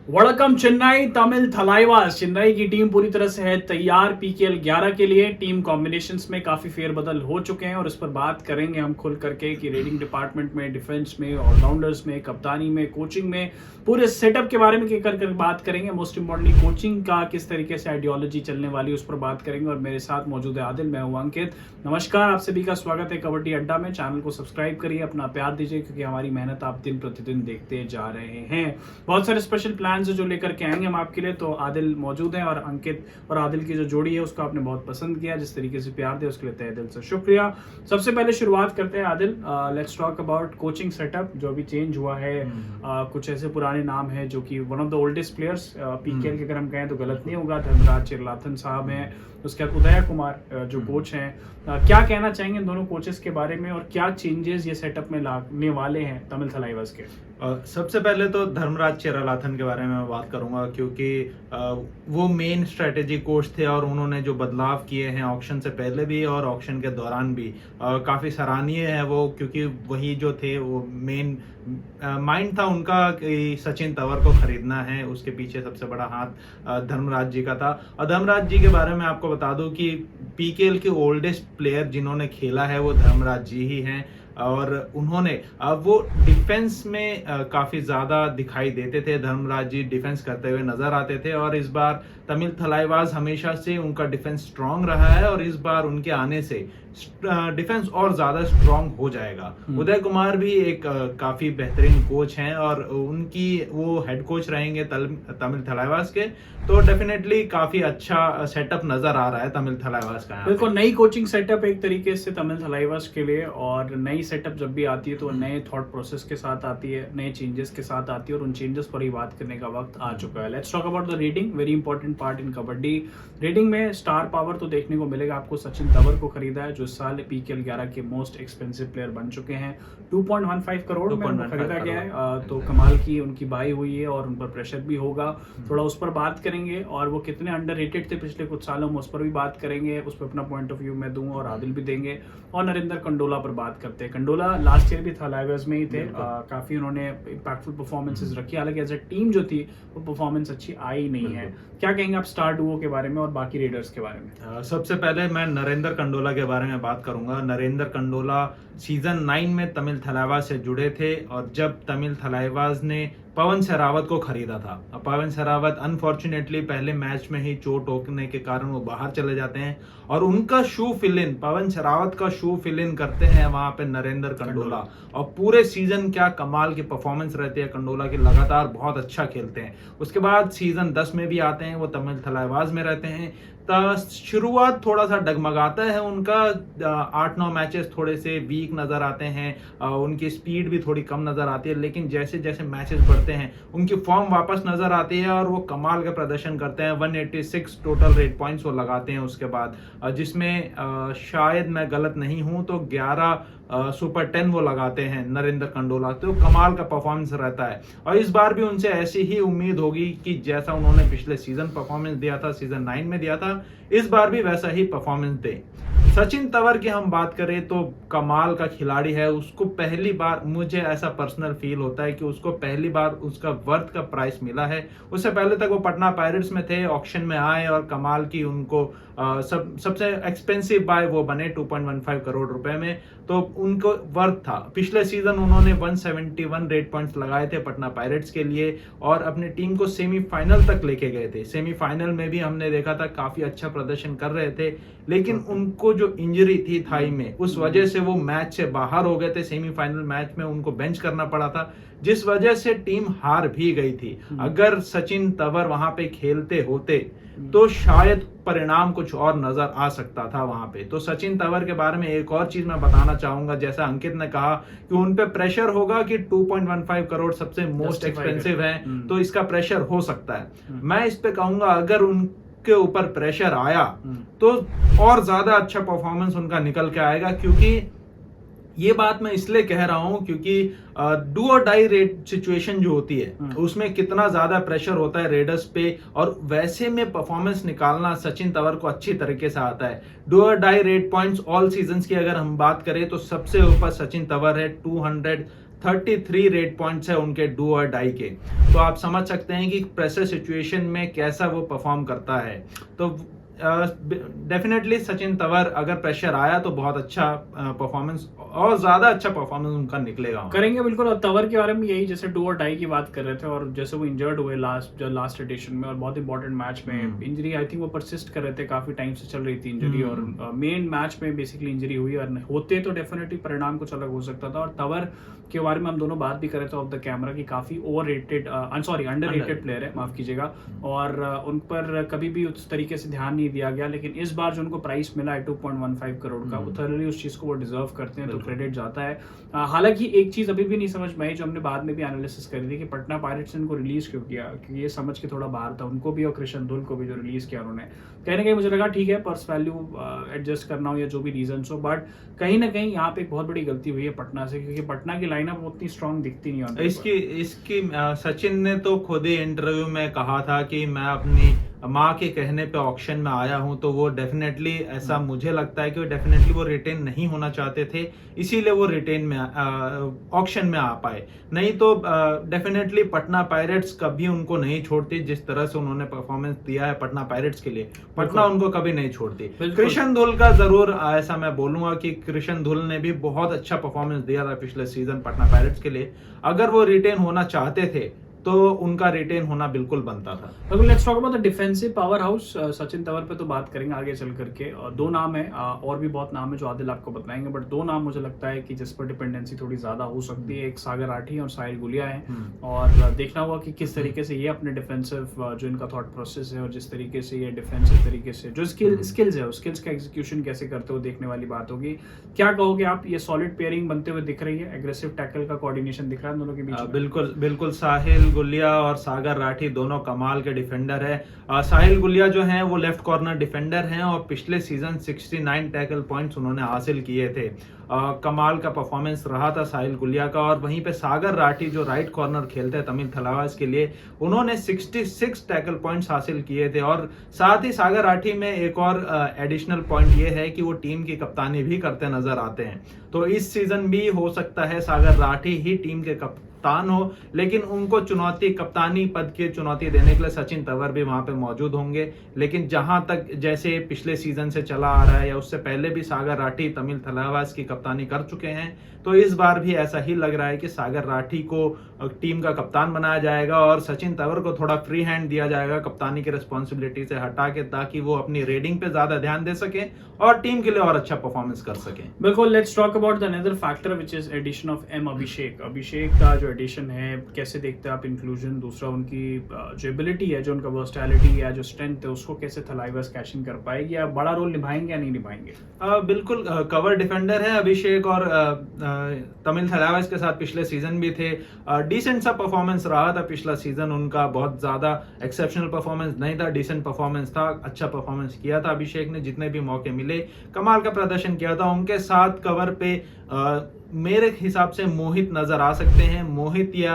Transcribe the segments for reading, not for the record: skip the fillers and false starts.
वड़कम चेन्नई तमिल थलाइवास। चेन्नई की टीम पूरी तरह से है तैयार पीकेएल 11 के लिए। टीम कॉम्बिनेशंस में काफी फेरबदल हो चुके हैं और इस पर बात करेंगे हम खुल करके कि रेडिंग डिपार्टमेंट में, डिफेंस में, ऑलराउंडर्स में, कप्तानी में, कोचिंग में, पूरे सेटअप के बारे में कर बात करेंगे। मोस्ट इंपॉर्टेंटली कोचिंग का किस तरीके से आइडियोलॉजी चलने वाली उस पर बात करेंगे। और मेरे साथ मौजूद है आदिल, मैं हूं अंकित। नमस्कार, आप सभी का स्वागत है कबड्डी अड्डा में। चैनल को सब्सक्राइब करिए, अपना प्यार दीजिए, क्योंकि हमारी मेहनत आप दिन प्रतिदिन देखते जा रहे हैं। बहुत सारे स्पेशल प्लान जो लेकर के आएंगे हम आपके लिए। तो आदिल मौजूद है और अंकित और आदिल की जो जोड़ी है उसको आपने बहुत पसंद किया, जिस तरीके से प्यार दिया उसके लिए तहे दिल से शुक्रिया। सबसे पहले शुरुआत करते हैं Adil, let's talk about coaching setup जो अभी चेंज हुआ है। कुछ ऐसे पुराने नाम है जो कि one of the oldest players PKL के अगर हम कहें तो गलत नहीं होगा, धर्मराज चिरलाथन साहब हैं। उसके बाद उदय कुमार जो कोच हैं। क्या कहना चाहेंगे इन दोनों कोचेस के बारे में और क्या चेंजेस ये सेटअप में लाने वाले हैं तमिल थलाइवास के? सबसे पहले तो धर्मराज चिरलाथन के बारे में मैं बात करूंगा, क्योंकि वो मेन स्ट्रेटेजी कोच थे और उन्होंने जो बदलाव किए हैं ऑक्शन से पहले भी और ऑक्शन के दौरान भी काफ़ी सराहनीय है वो, क्योंकि वही जो थे वो मेन माइंड था उनका कि सचिन तंवर को खरीदना है। उसके पीछे सबसे बड़ा हाथ धर्मराज जी का था। और धर्मराज जी के बारे में आपको बता दूं कि पीकेएल के ओल्डेस्ट प्लेयर जिन्होंने खेला है वो धर्मराज जी ही हैं। और उन्होंने वो डिफेंस में काफ़ी ज़्यादा दिखाई देते थे। धर्मराज जी डिफेंस करते हुए नजर आते थे और इस बार तमिल थलाइवास हमेशा से उनका डिफेंस स्ट्रांग रहा है और इस बार उनके आने से डिफेंस और ज़्यादा स्ट्रांग हो जाएगा। उदय कुमार भी एक काफ़ी बेहतरीन कोच हैं और उनकी वो हेड कोच रहेंगे तमिल थलाइवास के। तो डेफिनेटली काफ़ी अच्छा सेटअप नज़र आ रहा है तमिल थलाइवास का। बिल्कुल नई कोचिंग सेटअप एक तरीके से तमिल थलाइवास के लिए। और नई सेटअप जब भी आती है तो नए थॉट प्रोसेस के साथ आती है, नए चेंजेस के साथ आती है और उन चेंजेस पर ही बात करने का वक्त आ चुका है। Let's talk about the rating, very important part in kabaddi. Rating में स्टार पावर तो देखने को मिलेगा आपको। सचिन तंवर को खरीदा है जो इस साल पीकेएल 11 के मोस्ट एक्सपेंसिव प्लेयर बन चुके हैं। 2.15 करोड़ में उनको खरीदा गया है। तो कमाल की उनकी बाई हुई है और उन पर प्रेशर भी होगा, थोड़ा उस पर बात करेंगे। और वो कितने अंडररेटेड थे पिछले कुछ सालों में उस पर भी बात करेंगे, उस पर अपना पॉइंट ऑफ व्यू मैं दूंगा और आदिल भी देंगे। और नरेंद्र कंडोला पर बात करते हैं। कंडोला लास्ट ईयर भी थलाइवास में ही थे। काफी उन्होंने इंपैक्टफुल परफॉर्मेंसेस रखी, हालांकि एज अ टीम जो थी वो परफॉर्मेंस अच्छी आई नहीं है। क्या कहेंगे आप स्टार डुओ के बारे में और बाकी रेडर्स के बारे में? सबसे पहले मैं नरेंद्र कंडोला के बारे में बात करूंगा। नरेंद्र कंडोला सीजन 9 में तमिल थलाइवास से जुड़े थे और जब तमिल थलाइवास ने पवन सहरावत को खरीदा था। पवन सहरावत अनफॉर्चुनेटली पहले मैच में ही चोट होने के कारण वो बाहर चले जाते हैं और उनका शू फिल इन, पवन सहरावत का शू फिल इन करते हैं वहां पे नरेंद्र कंडोला। और पूरे सीजन क्या कमाल की परफॉर्मेंस रहती है कंडोला की, लगातार बहुत अच्छा खेलते हैं। उसके बाद सीजन 10 में भी आते हैं, वो तमिल थलाइवास में रहते हैं। शुरुआत थोड़ा सा डगमगाता है उनका, 8-9 मैचेस थोड़े से वीक नजर आते हैं, उनकी स्पीड भी थोड़ी कम नजर आती है। लेकिन जैसे जैसे मैचेस बढ़ते हैं उनकी फॉर्म वापस नजर आती है और वो कमाल का प्रदर्शन करते हैं। 186 टोटल रेट पॉइंट्स वो लगाते हैं उसके बाद, जिसमें शायद मैं गलत नहीं हूं तो 11 सुपर 10 वो लगाते हैं नरेंद्र कंडोला। तो कमाल का परफॉर्मेंस रहता है और इस बार भी उनसे ऐसी ही उम्मीद होगी कि जैसा उन्होंने पिछले सीजन परफॉर्मेंस दिया था, सीजन 9 में दिया था, इस बार भी वैसा ही परफॉर्मेंस दे। सचिन तंवर की हम बात करें तो कमाल का खिलाड़ी है। उसको पहली बार, मुझे ऐसा पर्सनल फील होता है कि उसको पहली बार उसका वर्थ का प्राइस मिला है। उससे पहले तक वो पटना पायरेट्स में थे, ऑक्शन में आए और कमाल की उनको सबसे एक्सपेंसिव बाय वो बने 2.15 करोड़ रुपए में। तो उनको वर्थ था। पिछले सीजन उन्होंने 171 रेट पॉइंट्स लगाए थे पटना पायरेट्स के लिए और अपनी टीम को सेमीफाइनल तक लेके गए थे। सेमीफाइनल में भी हमने देखा था काफी अच्छा प्रदर्शन कर रहे थे, लेकिन उनको जो इंजरी थी थाई में, उस वजह से वो मैच से बाहर हो गए थे। सेमीफाइनल मैच में उनको बेंच करना पड़ा था, जिस वजह से टीम हार भी गई थी। अगर सचिन तंवर वहां पे खेलते होते तो शायद परिणाम कुछ और नजर आ सकता था वहां पे। तो सचिन तंवर के बारे में एक और चीज मैं बताना चाहूंगा, जैसा अंकित ने कहा कि उन पे प्रेशर होगा कि 2.15 करोड़ सबसे मोस्ट एक्सपेंसिव है, तो इसका प्रेशर हो सकता है। मैं इस पे कहूंगा अगर उनके ऊपर प्रेशर आया तो और ज्यादा अच्छा परफॉर्मेंस उनका निकल के आएगा। क्योंकि ये बात मैं इसलिए कह रहा हूं क्योंकि do or die red situation जो होती है उसमें कितना ज्यादा प्रेशर होता है रेडर्स पे, और वैसे में परफॉर्मेंस निकालना सचिन तंवर को अच्छी तरीके से आता है। Do or die raid points all seasons की अगर हम बात करें तो सबसे ऊपर सचिन तंवर है, 33 रेट पॉइंट्स है उनके डू और डाई के। तो आप समझ सकते हैं कि प्रेशर सिचुएशन में कैसा वो परफॉर्म करता है। तो डेफिनेटली सचिन तंवर अगर प्रेशर आया तो बहुत अच्छा परफॉर्मेंस और ज्यादा अच्छा परफॉर्मेंस उनका निकलेगा। करेंगे बिल्कुल। और तंवर के बारे में यही, जैसे डू और डाई की बात कर रहे थे और जैसे वो इंजर्ड हुए लास्ट एडिशन में और बहुत इंपॉर्टेंट मैच में इंजरी, आई थिंक वो परसिस्ट कर रहे थे, काफी टाइम से चल रही थी इंजरी और मेन मैच में बेसिकली इंजरी हुई और होते तो डेफिनेटली परिणाम कुछ अलग हो सकता था। और तंवर के बारे में हम दोनों बात भी कर रहे थे ऑफ द कैमरा की काफी अंडररेटेड प्लेयर है, माफ कीजिएगा, और उन पर कभी भी उस तरीके से ध्यान नहीं दिया गया। लेकिन इस बार जो उनको प्राइस मिला है 2.15 करोड़ का, वो थोड़ी उस चीज को वो डिजर्व करते हैं, तो क्रेडिट जाता है। हालांकि एक चीज अभी भी नहीं समझ में आई, जो हमने बाद में भी एनालिसिस करी थी, कि पटना पायरेट्स ने उनको रिलीज क्यों किया, क्योंकि ये समझ के थोड़ा बाहर था उनको भी और कृष्ण धुल को भी जो रिलीज किया उन्होंने। कहीं ना कहीं मुझे लगा ठीक है, पर्स वैल्यू एडजस्ट करना हो या जो भी रीजन हो, बट कहीं ना कहीं यहाँ पे एक बहुत बड़ी गलती हुई है पटना से, क्योंकि पटना की लाइनअप उतनी स्ट्रांग दिखती नहीं है। इसकी सचिन ने तो खुद ही इंटरव्यू में कहा था कि मैं अपनी माँ के कहने पे ऑक्शन में आया हूं, तो वो डेफिनेटली ऐसा मुझे लगता है कि वो डेफिनेटली वो रिटेन नहीं होना चाहते थे, इसीलिए वो रिटेन में ऑक्शन में आ पाए। नहीं तो डेफिनेटली पटना पायरेट्स कभी उनको नहीं छोड़ती। जिस तरह से उन्होंने परफॉर्मेंस दिया है पटना पायरेट्स के लिए, पटना उनको कभी नहीं छोड़ती। कृष्ण धुल का जरूर ऐसा मैं बोलूंगा कि कृष्ण धुल ने भी बहुत अच्छा परफॉर्मेंस दिया था पिछले सीजन पटना पायरेट्स के लिए। अगर वो रिटेन होना चाहते थे तो उनका रिटेन होना बिल्कुल बनता था। Let's talk about the defensive power house. Sachin Tanwar पे तो बात करेंगे आगे चल करके। दो नाम है, और भी बहुत नाम है जो आदिल आपको बताएंगे, बट दो नाम मुझे लगता है कि जिस पर डिपेंडेंसी थोड़ी ज्यादा हो सकती है। एक सागर राठी और साहिल गुलिया है, और देखना होगा कि किस तरीके से ये अपने डिफेंसिव जो इनका थॉट प्रोसेस है और जिस तरीके से ये डिफेंसिव तरीके से जो स्किल्स है उस स्किल्स का एग्जीक्यूशन कैसे करते हो, देखने वाली बात होगी। क्या कहोगे आप, ये सॉलिड पेयरिंग बनते हुए दिख रही है, एग्रेसिव टैकल का कोऑर्डिनेशन दिख रहा है दोनों के बीच? बिल्कुल साहिल गुलिया और सागर राठी दोनों कमाल के डिफेंडर है। साहिल गुलिया जो हैं वो लेफ्ट कॉर्नर डिफेंडर हैं और पिछले सीजन 69 टैकल पॉइंट्स उन्होंने हासिल किए थे। कमाल का परफॉर्मेंस रहा था साहिल गुलिया का। और वहीं पे सागर राठी जो राइट कॉर्नर खेलते हैं तमिल थलाइवास के लिए, उन्होंने 66 टैकल पॉइंट्स हासिल किए थे। और साथ ही सागर राठी में एक और एडिशनल पॉइंट ये है कि वो टीम की कप्तानी भी करते नजर आते हैं। तो इस सीजन भी हो सकता है सागर राठी ही टीम के कप्तान हो, लेकिन उनको कप्तानी पद की चुनौती देने के लिए सचिन तंवर भी वहां पे मौजूद होंगे। लेकिन जहां तक जैसे पिछले सीजन से चला आ रहा है या उससे पहले भी सागर राठी तमिल थलाइवास की कप्तानी कर चुके हैं, तो इस बार भी ऐसा ही लग रहा है कि सागर राठी को टीम का कप्तान बनाया जाएगा और सचिन तंवर को थोड़ा फ्री हैंड दिया जाएगा कप्तानी की रिस्पॉन्सिबिलिटी से हटा के, ताकि वो अपनी रेडिंग पे ज्यादा ध्यान दे सके और टीम के लिए और अच्छा परफॉर्मेंस कर सके। बिल्कुल। Let's talk about the another factor which is addition of M Abhishek. Abhishek का जो एडिशन है, कैसे देखते हैं आप इंक्लूजन? दूसरा उनकी जो एबिलिटी है, जो उनका वर्सटैलिटी है, जो स्ट्रेंथ है, उसको कैसे थलाइवास कैशिंग कर पाएगी, या बड़ा रोल निभाएंगे या नहीं निभाएंगे? बिल्कुल कवर डिफेंडर है अभिषेक और तमिल थलाइवास के साथ पिछले सीजन भी थे। डिसेंट सा परफॉर्मेंस रहा था पिछला सीजन उनका, बहुत ज्यादा एक्सेप्शनल परफॉर्मेंस नहीं था, डिसेंट परफॉर्मेंस था। अच्छा परफॉर्मेंस किया था अभिषेक ने, जितने भी मौके मिले कमाल का प्रदर्शन किया था। उनके साथ कवर पे मेरे हिसाब से मोहित नजर आ सकते हैं। मोहित या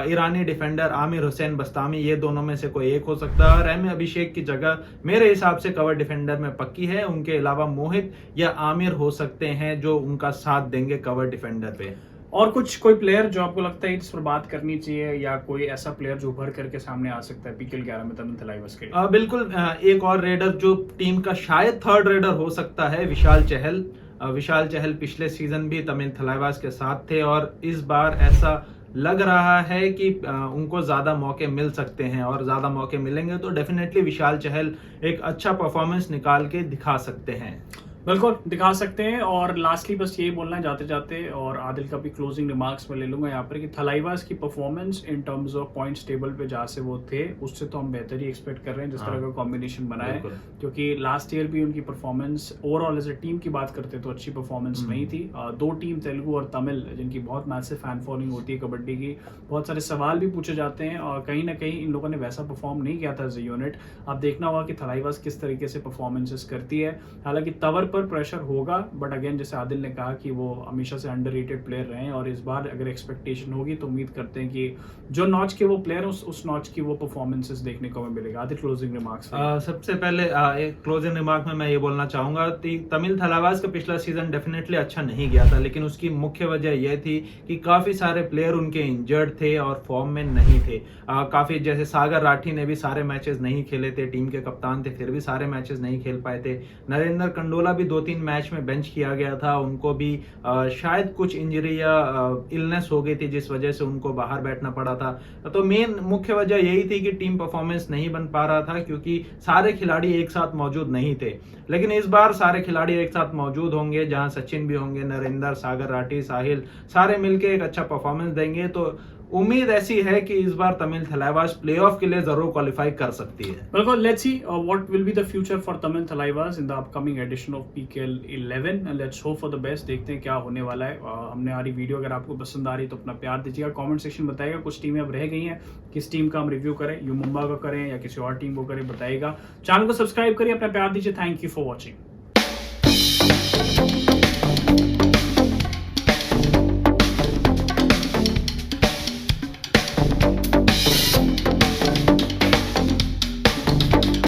ईरानी डिफेंडर आमिर हुसैन बस्तामी, ये दोनों में से कोई एक हो सकता है। और एम अभिषेक की जगह मेरे हिसाब से कवर डिफेंडर में पक्की है। उनके अलावा मोहित या आमिर हो सकते हैं जो उनका साथ देंगे कवर डिफेंडर पे। और कोई प्लेयर जो आपको लगता है इस पर बात करनी चाहिए, या कोई ऐसा प्लेयर जो उभर करके सामने आ सकता है पीकेएल 11 में तमिल थलाइवास के लिए? बिल्कुल एक और रेडर जो टीम का शायद थर्ड रेडर हो सकता है, विशाल चहल। विशाल चहल पिछले सीजन भी तमिल थलाइवास के साथ थे और इस बार ऐसा लग रहा है कि उनको ज्यादा मौके मिल सकते हैं, और ज्यादा मौके मिलेंगे तो डेफिनेटली विशाल चहल एक अच्छा परफॉर्मेंस निकाल के दिखा सकते हैं। बिल्कुल दिखा सकते हैं। और लास्टली बस यही बोलना है जाते जाते, और आदिल का भी क्लोजिंग रिमार्क्स में ले लूंगा यहाँ पर, कि थलाइवास की performance in terms of points table पे जहाँ से वो थे उससे तो हम बेहतर ही एक्सपेक्ट कर रहे हैं, जिस तरह का कॉम्बिनेशन बना है। क्योंकि लास्ट ईयर भी उनकी performance overall as a team की बात करते तो अच्छी परफॉर्मेंस नहीं थी। दो टीम तेलुगु और तमिल, जिनकी बहुत मैसिव फैन फॉलोइंग होती है कबड्डी की, बहुत सारे सवाल भी पूछे जाते हैं, और कहीं ना कहीं इन लोगों ने वैसा परफॉर्म नहीं किया था एज ए यूनिट। अब देखना होगा कि थलाइवास किस तरीके से परफॉर्मेंसेस करती है। हालांकि तंवर ऊपर प्रेशर होगा, बट अगेन जैसे आदिल ने कहा कि वो हमेशा से अंडररेटेड प्लेयर रहे हैं और इस बार अगर एक्सपेक्टेशन होगी तो उम्मीद करते हैं कि जो नॉच के वो प्लेयर उस नॉच की वो परफॉर्मेंसेस देखने को हमें मिलेगा। Adil, closing remarks. सबसे पहले एक क्लोजिंग रिमार्क में मैं ये बोलना चाहूंगा, तमिल थलाइवास का पिछला सीजन डेफिनेटली अच्छा नहीं गया था, लेकिन उसकी मुख्य वजह यह थी कि काफी सारे प्लेयर उनके इंजर्ड थे और फॉर्म में नहीं थे। काफी जैसे सागर राठी ने भी सारे मैचेस नहीं खेले थे, टीम के कप्तान थे फिर भी सारे मैचेस नहीं खेल पाए थे। नरेंद्र कंडोला भी 2-3 मैच में बेंच किया गया था, उनको भी शायद कुछ इंजरी या इलनेस हो गई थी जिस वजह से उनको बाहर बैठना पड़ा था। तो मेन मुख्य वजह यही थी कि टीम परफॉर्मेंस नहीं बन पा रहा था क्योंकि सारे खिलाड़ी एक साथ मौजूद नहीं थे। लेकिन इस बार सारे खिलाड़ी एक साथ मौजूद होंगे, जहां सचिन भी होंगे, नरेंद्र, सागर राठी, साहिल, सारे मिलकर एक अच्छा परफॉर्मेंस देंगे। तो उम्मीद ऐसी है कि इस बार तमिल थलाइवास प्लेऑफ के लिए जरूर क्वालिफाई कर सकती है। बिल्कुल, let's see what will be the future for Tamil Thalaivas in the upcoming edition of PKL 11। Let's hope for the best, देखते हैं क्या होने वाला है। हमने हमारी वीडियो अगर आपको पसंद आ रही है तो अपना प्यार दीजिएगा, कमेंट सेक्शन बताइएगा कुछ टीमें अब रह गई हैं, किस टीम का हम रिव्यू करें, यू मुंबा का करें या किसी और टीम को करें, बताइएगा। चैनल को सब्सक्राइब करिए, अपना प्यार दीजिए। Thank you for watching.